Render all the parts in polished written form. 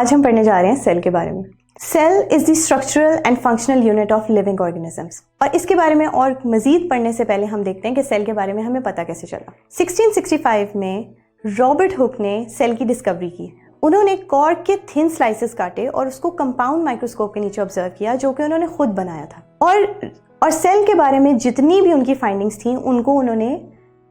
आज हम पढ़ने जा रहे हैं सेल के बारे में। Cell is the structural and functional unit of living organisms. और इसके बारे में और मजीद पढ़ने से पहले हम देखते हैं कि सेल के बारे में हमें पता कैसे चला। 1665 में रॉबर्ट हुक ने सेल की डिस्कवरी की। उन्होंने कॉर्क के थिन स्लाइसेस काटे और उसको कंपाउंड माइक्रोस्कोप के नीचे ऑब्जर्व किया, जो कि उन्होंने खुद बनाया था। और सेल के बारे में जितनी भी उनकी फाइंडिंग्स थी उनको उन्होंने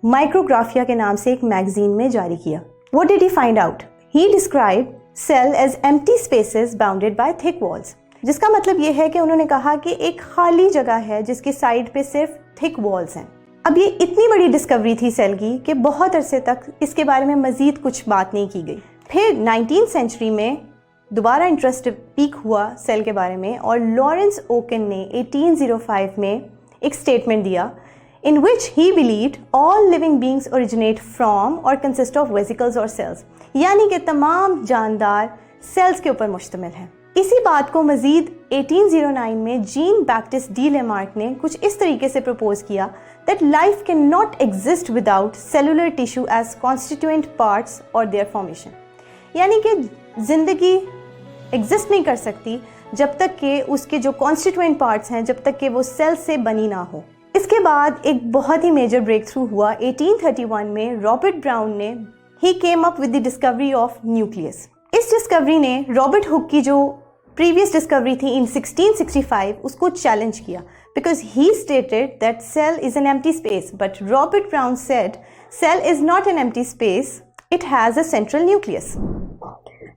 माइक्रोग्राफिया के नाम से एक मैगजीन में जारी किया। What did he find out? He described cell as empty spaces bounded by thick walls. जिसका मतलब ये है कि उन्होंने कहा कि एक खाली जगह है जिसकी साइड पे सिर्फ थिक वॉल्स हैं। अब ये इतनी बड़ी डिस्कवरी थी सेल की कि बहुत अरसे तक इसके बारे में मजीद कुछ बात नहीं की गई। फिर 19th सेंचुरी में दोबारा इंटरेस्ट पीक हुआ सेल के बारे में और लॉरेंस ओकन ने 1805 में एक स्टेटमेंट दिया in which he believed all living beings originate from or consist of vesicles or cells, यानी कि तमाम जानदार सेल्स के ऊपर मुश्तमिल है। इसी बात को मजीद 1809 में जीन बैप्टिस्ट डी लेमार्क ने कुछ इस तरीके से प्रपोज किया that life cannot exist without cellular tissue as constituent parts or their formation, यानी कि जिंदगी एग्जिस्ट नहीं कर सकती जब तक कि उसके जो कॉन्स्टिट्यूएंट पार्ट्स हैं जब तक कि वो सेल से बनी ना हो। इसके बाद एक बहुत ही मेजर ब्रेक थ्रू हुआ 1831 में। रॉबर्ट ब्राउन ने ही came up with the discovery of nucleus. इस डिस्कवरी ने रॉबर्ट हुक की जो प्रीवियस डिस्कवरी थी इन 1665 उसको चैलेंज किया, because he stated that cell is an empty space, but Robert Brown said cell is not an empty space, it has a central nucleus.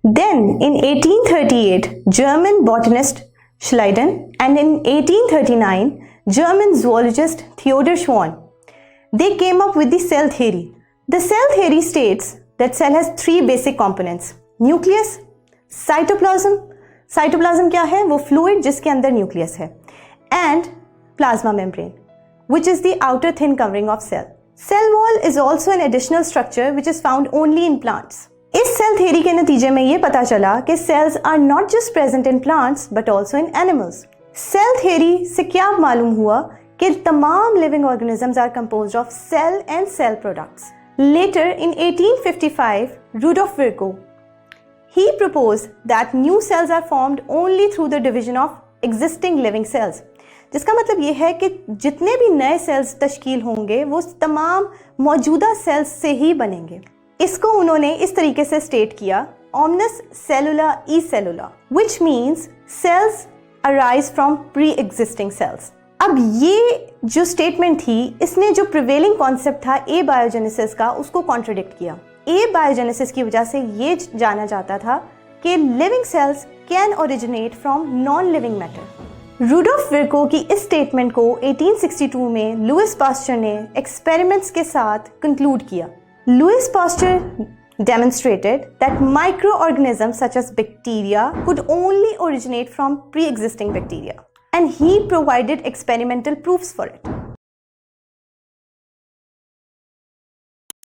Then in 1838 German botanist Schleiden and in 1839 German zoologist Theodor Schwann, they came up with the cell theory. The cell theory states that cell has three basic components: nucleus, cytoplasm, cytoplasm क्या है? वो fluid जिसके अंदर nucleus है, and plasma membrane, which is the outer thin covering of cell. Cell wall is also an additional structure which is found only in plants. इस cell theory के नतीजे में ये पता चला कि cells are not just present in plants but also in animals. Cell theory से क्या मालूम हुआ कि तमाम living organisms are composed of cell and cell products. Later in 1855 Rudolf Virchow he proposed that new cells are formed only through the division of existing living cells, जिसका मतलब ये है कि जितने भी नए सेल्स तश्कील होंगे वो तमाम मौजूदा सेल्स से ही बनेंगे। इसको उन्होंने इस तरीके से स्टेट किया, omnis cellula e cellula, which means cells arise from pre-existing cells। अब ये जो स्टेटमेंट थी इसने जो प्रिवेलिंग कॉन्सेप्ट था ए बायोजेनेसिस का उसको कॉन्ट्रडिक्ट किया। ए बायोजेनेसिस की वजह से ये जाना जाता था कि living cells can originate from non living matter. Rudolf Virchow की इस स्टेटमेंट को 1862 में लुइस पास्चर ने एक्सपेरिमेंट्स के साथ कंक्लूड किया। Louis Pasteur demonstrated that microorganisms such as bacteria could only originate from pre-existing bacteria, and he provided experimental proofs for it.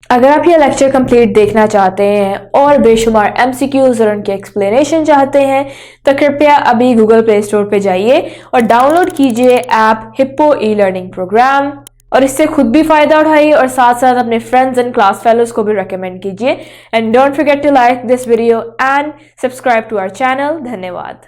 अगर आप ये लेक्चर कंप्लीट देखना चाहते हैं और बेशुमार MCQs और उनके एक्सप्लेनेशन चाहते हैं तो कृपया अभी गूगल प्ले स्टोर पे जाइए और डाउनलोड कीजिए app Hippo e learning program और इससे खुद भी फायदा उठाइए और साथ साथ अपने फ्रेंड्स एंड क्लास फेलोज को भी रेकमेंड कीजिए। And don't forget to like this video and subscribe to our channel. धन्यवाद।